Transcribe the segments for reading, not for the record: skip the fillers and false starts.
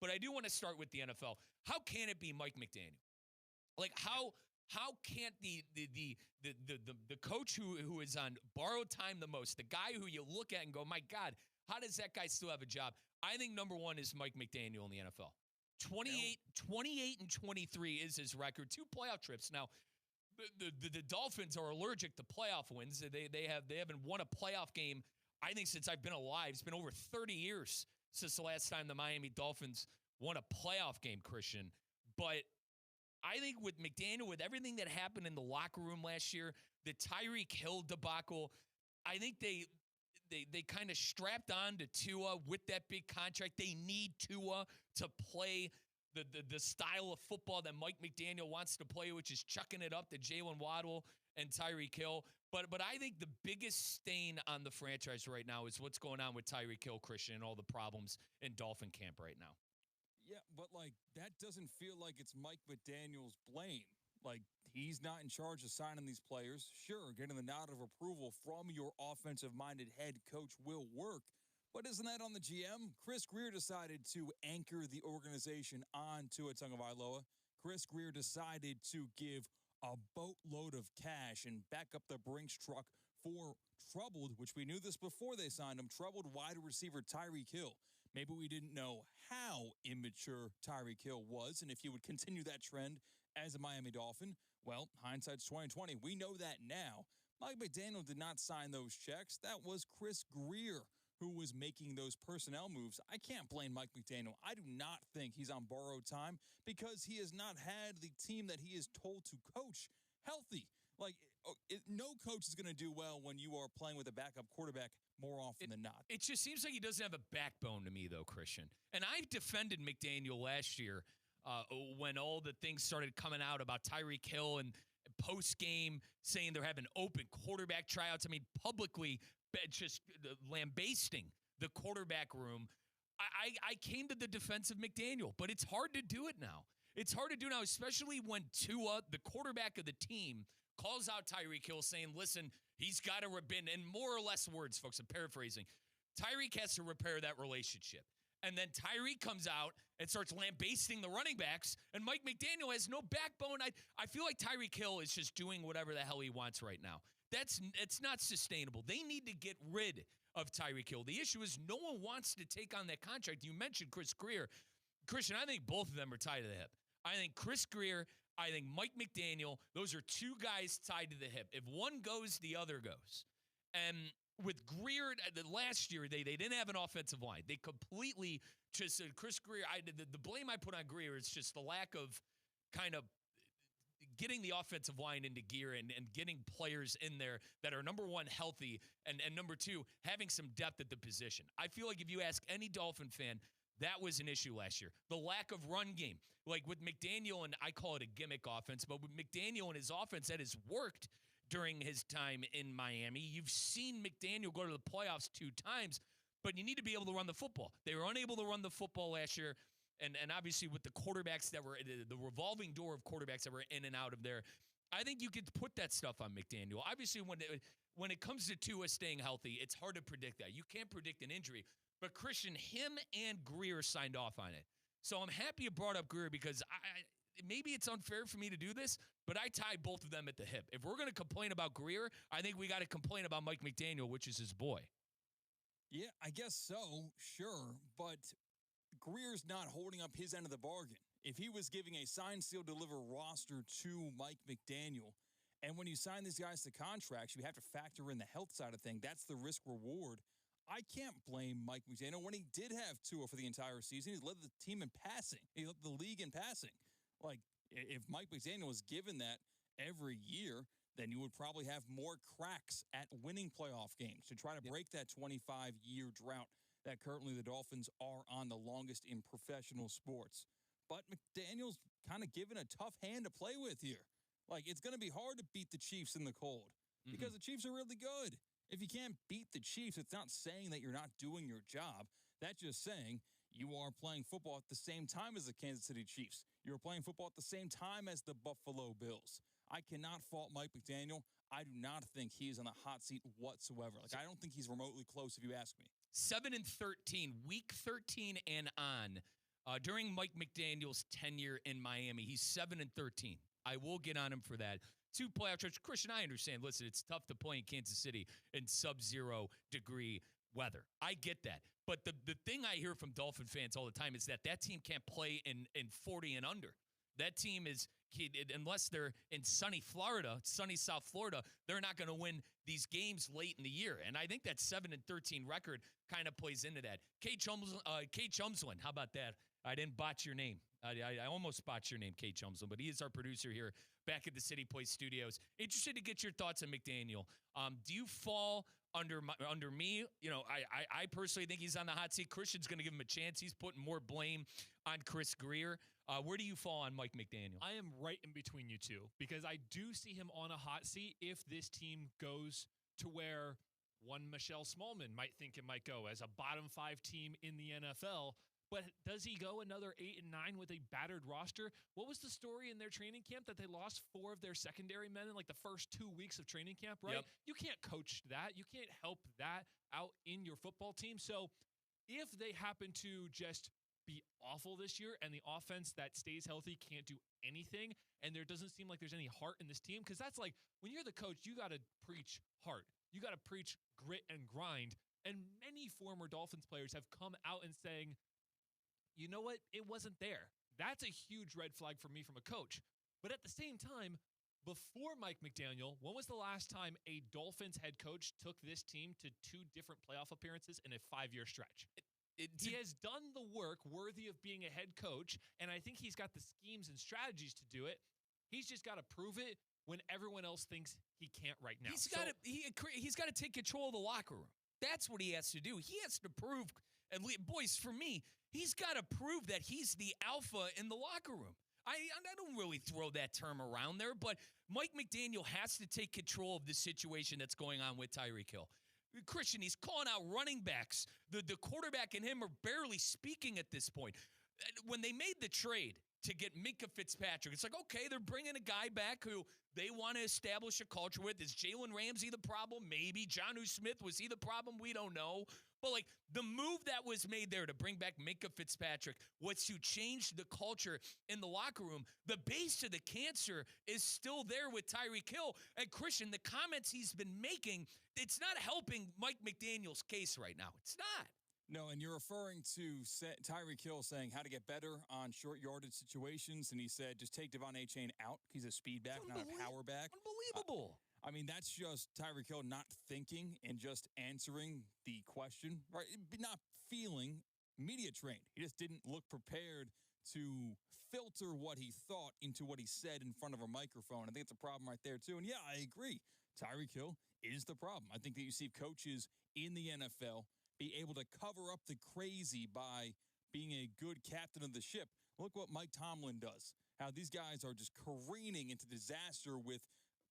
But I do want to start with the NFL. How can it be Mike McDaniel? Like, how can't the coach who is on borrowed time the most, the guy who you look at and go, my God, how does that guy still have a job? I think number one is Mike McDaniel in the NFL. 28 and 23 is his record. 2 playoff trips. Now, the Dolphins are allergic to playoff wins. They haven't won a playoff game, I think, since I've been alive. It's been over 30 years since the last time the Miami Dolphins won a playoff game, Christian. But I think with McDaniel, with everything that happened in the locker room last year, the Tyreek Hill debacle, I think they kind of strapped on to Tua with that big contract. They need Tua to play the style of football that Mike McDaniel wants to play, which is chucking it up to Jalen Waddle and Tyreek Hill. But I think the biggest stain on the franchise right now is what's going on with Tyreek Hill, Christian, and all the problems in Dolphin camp right now. Yeah, but, that doesn't feel like it's Mike McDaniel's blame. He's not in charge of signing these players. Sure, getting the nod of approval from your offensive-minded head coach will work, but isn't that on the GM? Chris Grier decided to anchor the organization on Tua Tagovailoa. Chris Grier decided to give a boatload of cash and back up the Brinks truck for troubled, which we knew this before they signed him, troubled wide receiver Tyreek Hill. Maybe we didn't know how immature Tyreek Hill was, and if he would continue that trend as a Miami Dolphin, well, hindsight's 2020. We know that now. Mike McDaniel did not sign those checks. That was Chris Grier who was making those personnel moves. I can't blame Mike McDaniel. I do not think he's on borrowed time because he has not had the team that he is told to coach healthy. No coach is going to do well when you are playing with a backup quarterback more often than not. It just seems like he doesn't have a backbone to me, though, Christian. And I've defended McDaniel last year when all the things started coming out about Tyreek Hill and post-game saying they're having open quarterback tryouts. I mean, publicly just lambasting the quarterback room. I came to the defense of McDaniel, but it's hard to do it now. It's hard to do now, especially when Tua, the quarterback of the team, calls out Tyreek Hill saying, listen, he's got to repair, in more or less words, folks, I'm paraphrasing, Tyreek has to repair that relationship. And then Tyreek comes out and starts lambasting the running backs, and Mike McDaniel has no backbone. I feel like Tyreek Hill is just doing whatever the hell he wants right now. It's not sustainable. They need to get rid of Tyreek Hill. The issue is no one wants to take on that contract. You mentioned Chris Grier. Christian, I think both of them are tied to the hip. I think Chris Grier, I think Mike McDaniel, those are two guys tied to the hip. If one goes, the other goes. And with Grier, last year, they didn't have an offensive line. They completely just, Chris Grier, the blame I put on Grier is just the lack of kind of getting the offensive line into gear and getting players in there that are, number one, healthy, and number two, having some depth at the position. I feel like if you ask any Dolphin fan, that was an issue last year. The lack of run game. Like with McDaniel, and I call it a gimmick offense, but with McDaniel and his offense that has worked during his time in Miami, you've seen McDaniel go to the playoffs 2 times, but you need to be able to run the football. They were unable to run the football last year, and obviously with the quarterbacks that were, the revolving door of quarterbacks that were in and out of there, I think you could put that stuff on McDaniel. Obviously, when it comes to Tua staying healthy, it's hard to predict that. You can't predict an injury. But Christian, him and Grier signed off on it. So I'm happy you brought up Grier because maybe it's unfair for me to do this, but I tied both of them at the hip. If we're going to complain about Grier, I think we got to complain about Mike McDaniel, which is his boy. Yeah, I guess so, sure. But Grier's not holding up his end of the bargain. If he was giving a sign, seal, deliver roster to Mike McDaniel, and when you sign these guys to contracts, you have to factor in the health side of things. That's the risk reward. I can't blame Mike McDaniel when he did have Tua for the entire season. He led the team in passing. He led the league in passing. If Mike McDaniel was given that every year, then you would probably have more cracks at winning playoff games to try to break that 25-year drought that currently the Dolphins are on, the longest in professional sports. But McDaniel's kind of given a tough hand to play with here. It's going to be hard to beat the Chiefs in the cold because the Chiefs are really good. If you can't beat the Chiefs, it's not saying that you're not doing your job. That's just saying you are playing football at the same time as the Kansas City Chiefs. You're playing football at the same time as the Buffalo Bills. I cannot fault Mike McDaniel. I do not think he is on the hot seat whatsoever. I don't think he's remotely close if you ask me. 7-13, week 13 and on. During Mike McDaniel's tenure in Miami, he's 7-13. I will get on him for that. 2 playoff trips. Christian, I understand. Listen, it's tough to play in Kansas City in sub-0 degree weather. I get that. But the thing I hear from Dolphin fans all the time is that team can't play in 40 and under. That team is, unless they're in sunny South Florida, they're not going to win these games late in the year. And I think that 7-13 record kind of plays into that. Kate Chumslin, how about that? I didn't botch your name. I almost botched your name, Kate Chumslin, but he is our producer here back at the City Place Studios. Interested to get your thoughts on McDaniel. Do you fall under me? You know, I personally think he's on the hot seat. Christian's going to give him a chance. He's putting more blame on Chris Grier. Where do you fall on Mike McDaniel? I am right in between you two because I do see him on a hot seat if this team goes to where one Michelle Smallman might think it might go as a bottom 5 team in the NFL. But does he go another 8 and 9 with a battered roster? What was the story in their training camp that they lost 4 of their secondary men in like the first 2 weeks of training camp, right? Yep. You can't coach that. You can't help that out in your football team. So if they happen to just be awful this year and the offense that stays healthy can't do anything and there doesn't seem like there's any heart in this team, because that's like when you're the coach, you got to preach heart. You got to preach grit and grind. And many former Dolphins players have come out and saying, you know what? It wasn't there. That's a huge red flag for me from a coach. But at the same time, before Mike McDaniel, when was the last time a Dolphins head coach took this team to 2 different playoff appearances in a 5-year stretch? He has done the work worthy of being a head coach, and I think he's got the schemes and strategies to do it. He's just got to prove it when everyone else thinks he can't right now. He's got to take control of the locker room. That's what he has to do. He has to prove, and boys, for me, he's got to prove that he's the alpha in the locker room. I don't really throw that term around there, but Mike McDaniel has to take control of the situation that's going on with Tyreek Hill. Christian, he's calling out running backs. The quarterback and him are barely speaking at this point. When they made the trade to get Minkah Fitzpatrick, it's like, okay, they're bringing a guy back who they want to establish a culture with. Is Jalen Ramsey the problem? Maybe. Jonnu Smith, was he the problem? We don't know. But, like, the move that was made there to bring back Minkah Fitzpatrick was to change the culture in the locker room. The base of the cancer is still there with Tyreek Hill. And, Christian, the comments he's been making, it's not helping Mike McDaniel's case right now. It's not. No, and you're referring to Tyreek Hill saying how to get better on short yardage situations, and he said just take Devon Achane out. He's a speed back, not a power back. Unbelievable. I mean, that's just Tyreek Hill not thinking and just answering the question, right? Not feeling media trained. He just didn't look prepared to filter what he thought into what he said in front of a microphone. I think it's a problem right there, too. And yeah, I agree. Tyreek Hill is the problem. I think that you see coaches in the NFL be able to cover up the crazy by being a good captain of the ship. Look what Mike Tomlin does. How these guys are just careening into disaster with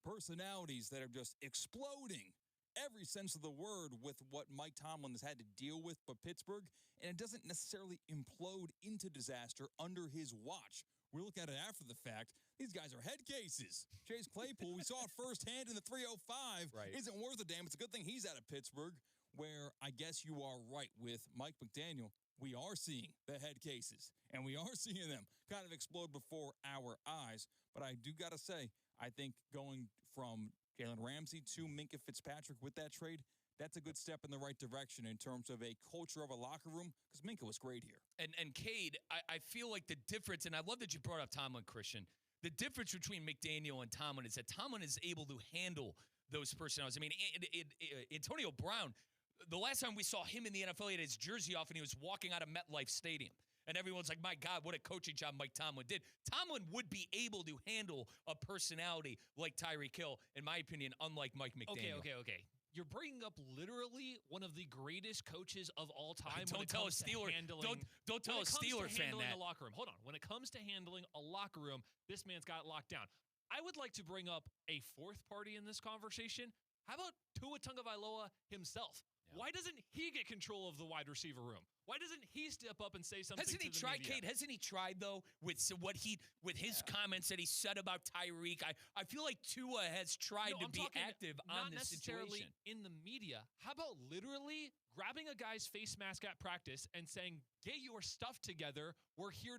personalities that are just exploding every sense of the word with what Mike Tomlin has had to deal with for Pittsburgh, and it doesn't necessarily implode into disaster under his watch. We look at it after the fact. These guys are head cases. Chase Claypool, we saw it firsthand in the 305. Right. Isn't worth a damn. It's a good thing he's out of Pittsburgh, where I guess you are right with Mike McDaniel. We are seeing the head cases, and we are seeing them kind of explode before our eyes. But I do got to say, I think going from Jalen Ramsey to Minkah Fitzpatrick with that trade, that's a good step in the right direction in terms of a culture of a locker room, because Minkah was great here. And Cade, I feel like the difference, and I love that you brought up Tomlin, Christian, the difference between McDaniel and Tomlin is that Tomlin is able to handle those personalities. I mean, Antonio Brown, the last time we saw him in the NFL, he had his jersey off and he was walking out of MetLife Stadium. And everyone's like, my God, what a coaching job Mike Tomlin did. Tomlin would be able to handle a personality like Tyreek Hill, in my opinion, unlike Mike McDaniel. Okay. You're bringing up literally one of the greatest coaches of all time. Don't tell a Steeler fan that. A locker room. Hold on. When it comes to handling a locker room, this man's got it locked down. I would like to bring up a fourth party in this conversation. How about Tua Tagovailoa himself? Why doesn't he get control of the wide receiver room? Why doesn't he step up and say something? Hasn't he tried, media? Kate? Hasn't he tried, though, with his comments that he said about Tyreek? I feel like Tua has tried to be active on this situation. Not necessarily in the media. How about literally grabbing a guy's face mask at practice and saying, get your stuff together. We're here